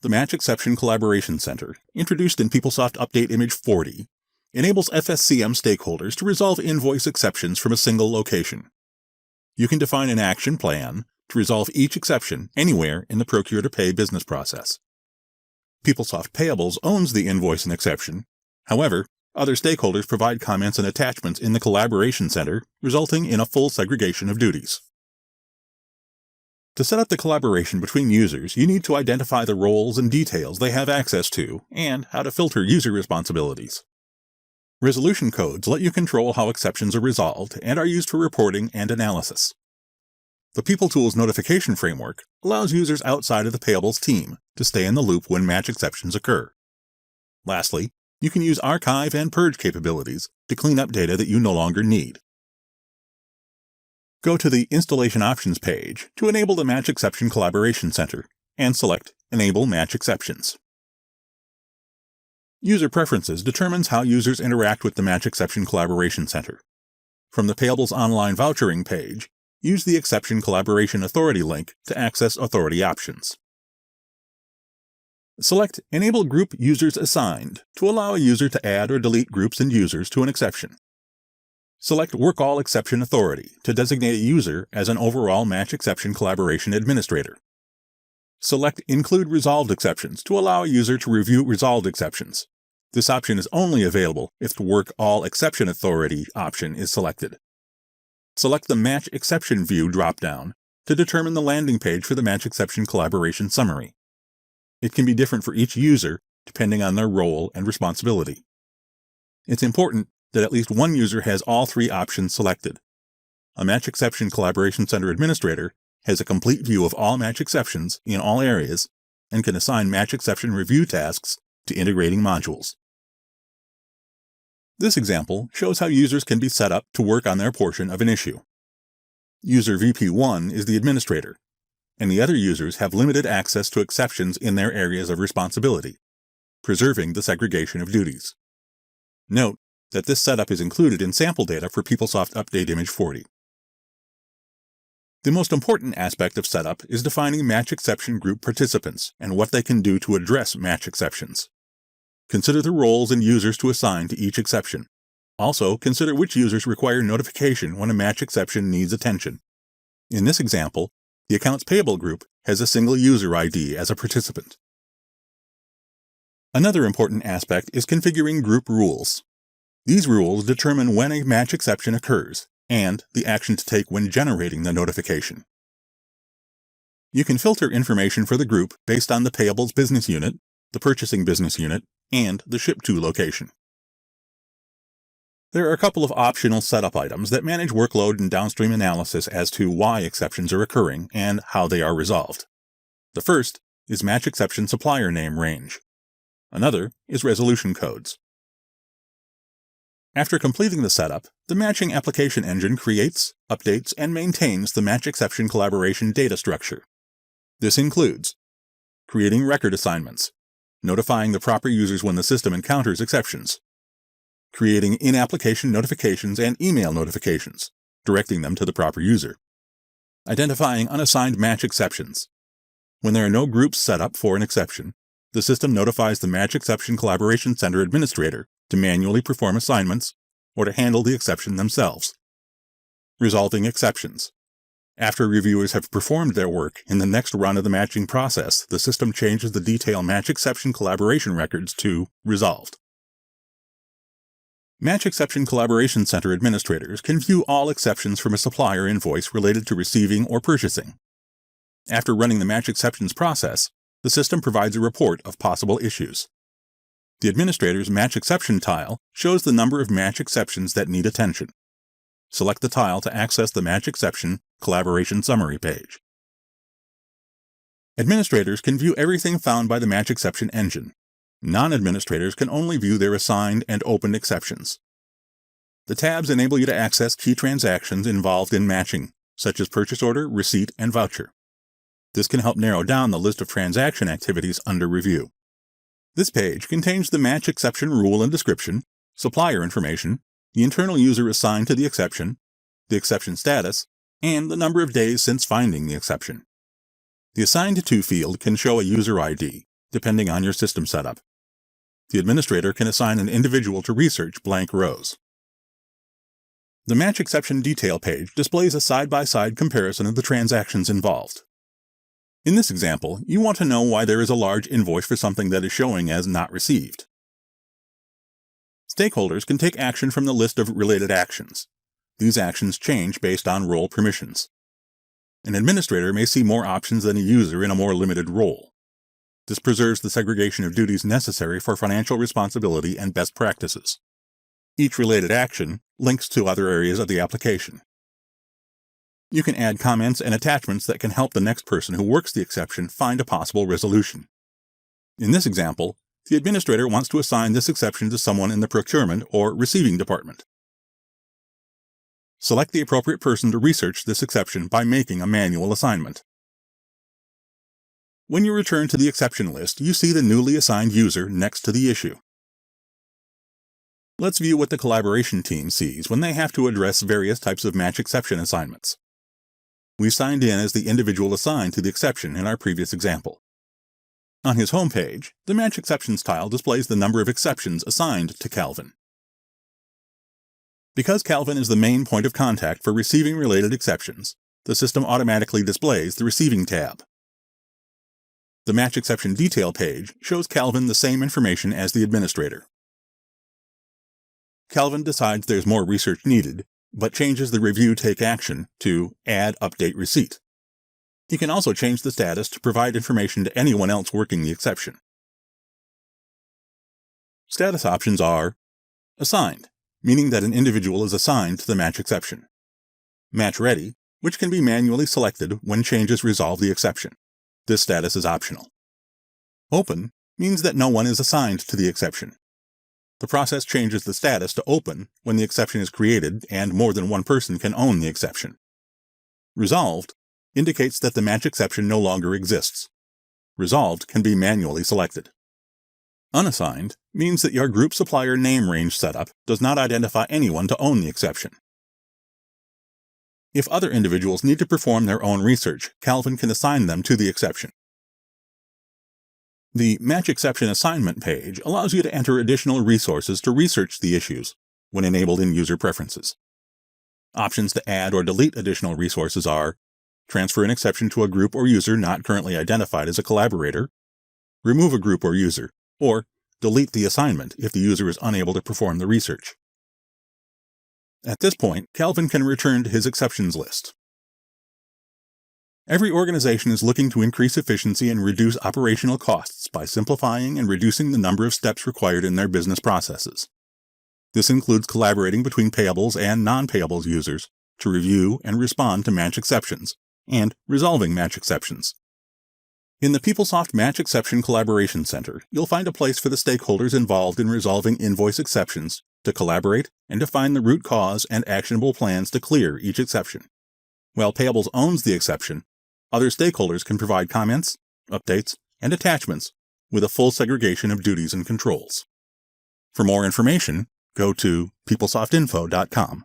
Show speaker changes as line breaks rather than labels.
The Match Exception Collaboration Center, introduced in PeopleSoft Update Image 40, enables FSCM stakeholders to resolve invoice exceptions from a single location. You can define an action plan to resolve each exception anywhere in the Procure-to-Pay business process. PeopleSoft Payables owns the invoice and exception. However, other stakeholders provide comments and attachments in the Collaboration Center, resulting in a full segregation of duties. To set up the collaboration between users, you need to identify the roles and details they have access to, and how to filter user responsibilities. Resolution codes let you control how exceptions are resolved and are used for reporting and analysis. The PeopleTools notification framework allows users outside of the Payables team to stay in the loop when match exceptions occur. Lastly, you can use archive and purge capabilities to clean up data that you no longer need. Go to the Installation Options page to enable the Match Exception Collaboration Center and select Enable Match Exceptions. User Preferences determines how users interact with the Match Exception Collaboration Center. From the Payables Online Vouchering page, use the Exception Collaboration Authority link to access authority options. Select Enable Group Users Assigned to allow a user to add or delete groups and users to an exception. Select Work All Exception Authority to designate a user as an overall Match Exception Collaboration Administrator. Select Include Resolved Exceptions to allow a user to review resolved exceptions. This option is only available if the Work All Exception Authority option is selected. Select the Match Exception View dropdown to determine the landing page for the Match Exception Collaboration Summary. It can be different for each user depending on their role and responsibility. It's important that at least one user has all three options selected. A Match Exception Collaboration Center Administrator has a complete view of all match exceptions in all areas and can assign match exception review tasks to integrating modules. This example shows how users can be set up to work on their portion of an issue. User VP1 is the administrator, and the other users have limited access to exceptions in their areas of responsibility, preserving the segregation of duties. Note that this setup is included in sample data for PeopleSoft Update Image 40. The most important aspect of setup is defining match exception group participants and what they can do to address match exceptions. Consider the roles and users to assign to each exception. Also, consider which users require notification when a match exception needs attention. In this example, the Accounts Payable group has a single user ID as a participant. Another important aspect is configuring group rules. These rules determine when a match exception occurs and the action to take when generating the notification. You can filter information for the group based on the Payables business unit, the Purchasing business unit, and the Ship-to location. There are a couple of optional setup items that manage workload and downstream analysis as to why exceptions are occurring and how they are resolved. The first is Match Exception Supplier Name Range. Another is Resolution Codes. After completing the setup, the Matching Application Engine creates, updates, and maintains the Match Exception Collaboration data structure. This includes creating record assignments, notifying the proper users when the system encounters exceptions, creating in-application notifications and email notifications, directing them to the proper user, identifying unassigned match exceptions. When there are no groups set up for an exception, the system notifies the Match Exception Collaboration Center Administrator to manually perform assignments or to handle the exception themselves. Resolving exceptions. After reviewers have performed their work in the next run of the matching process, the system changes the detail Match Exception Collaboration records to Resolved. Match Exception Collaboration Center administrators can view all exceptions from a supplier invoice related to receiving or purchasing. After running the match exceptions process, the system provides a report of possible issues. The administrator's Match Exception tile shows the number of match exceptions that need attention. Select the tile to access the Match Exception Collaboration Summary page. Administrators can view everything found by the Match Exception engine. Non-administrators can only view their assigned and opened exceptions. The tabs enable you to access key transactions involved in matching, such as purchase order, receipt, and voucher. This can help narrow down the list of transaction activities under review. This page contains the match exception rule and description, supplier information, the internal user assigned to the exception status, and the number of days since finding the exception. The Assigned To field can show a user ID, depending on your system setup. The administrator can assign an individual to research blank rows. The Match Exception Detail page displays a side-by-side comparison of the transactions involved. In this example, you want to know why there is a large invoice for something that is showing as not received. Stakeholders can take action from the list of related actions. These actions change based on role permissions. An administrator may see more options than a user in a more limited role. This preserves the segregation of duties necessary for financial responsibility and best practices. Each related action links to other areas of the application. You can add comments and attachments that can help the next person who works the exception find a possible resolution. In this example, the administrator wants to assign this exception to someone in the procurement or receiving department. Select the appropriate person to research this exception by making a manual assignment. When you return to the exception list, you see the newly assigned user next to the issue. Let's view what the collaboration team sees when they have to address various types of match exception assignments. We signed in as the individual assigned to the exception in our previous example. On his home page, the Match Exceptions tile displays the number of exceptions assigned to Calvin. Because Calvin is the main point of contact for receiving related exceptions, the system automatically displays the Receiving tab. The Match Exception Detail page shows Calvin the same information as the administrator. Calvin decides there's more research needed, but changes the Review Take Action to Add Update Receipt. He can also change the status to provide information to anyone else working the exception. Status options are Assigned, meaning that an individual is assigned to the match exception. Match Ready, which can be manually selected when changes resolve the exception. This status is optional. Open means that no one is assigned to the exception. The process changes the status to Open when the exception is created and more than one person can own the exception. Resolved indicates that the match exception no longer exists. Resolved can be manually selected. Unassigned means that your group supplier name range setup does not identify anyone to own the exception. If other individuals need to perform their own research, Calvin can assign them to the exception. The Match Exception Assignment page allows you to enter additional resources to research the issues when enabled in User Preferences. Options to add or delete additional resources are transfer an exception to a group or user not currently identified as a collaborator, remove a group or user, or delete the assignment if the user is unable to perform the research. At this point, Calvin can return to his exceptions list. Every organization is looking to increase efficiency and reduce operational costs by simplifying and reducing the number of steps required in their business processes. This includes collaborating between payables and non-payables users to review and respond to match exceptions, and resolving match exceptions. In the PeopleSoft Match Exception Collaboration Center, you'll find a place for the stakeholders involved in resolving invoice exceptions to collaborate and define the root cause and actionable plans to clear each exception. While Payables owns the exception, other stakeholders can provide comments, updates, and attachments with a full segregation of duties and controls. For more information, go to PeopleSoftInfo.com.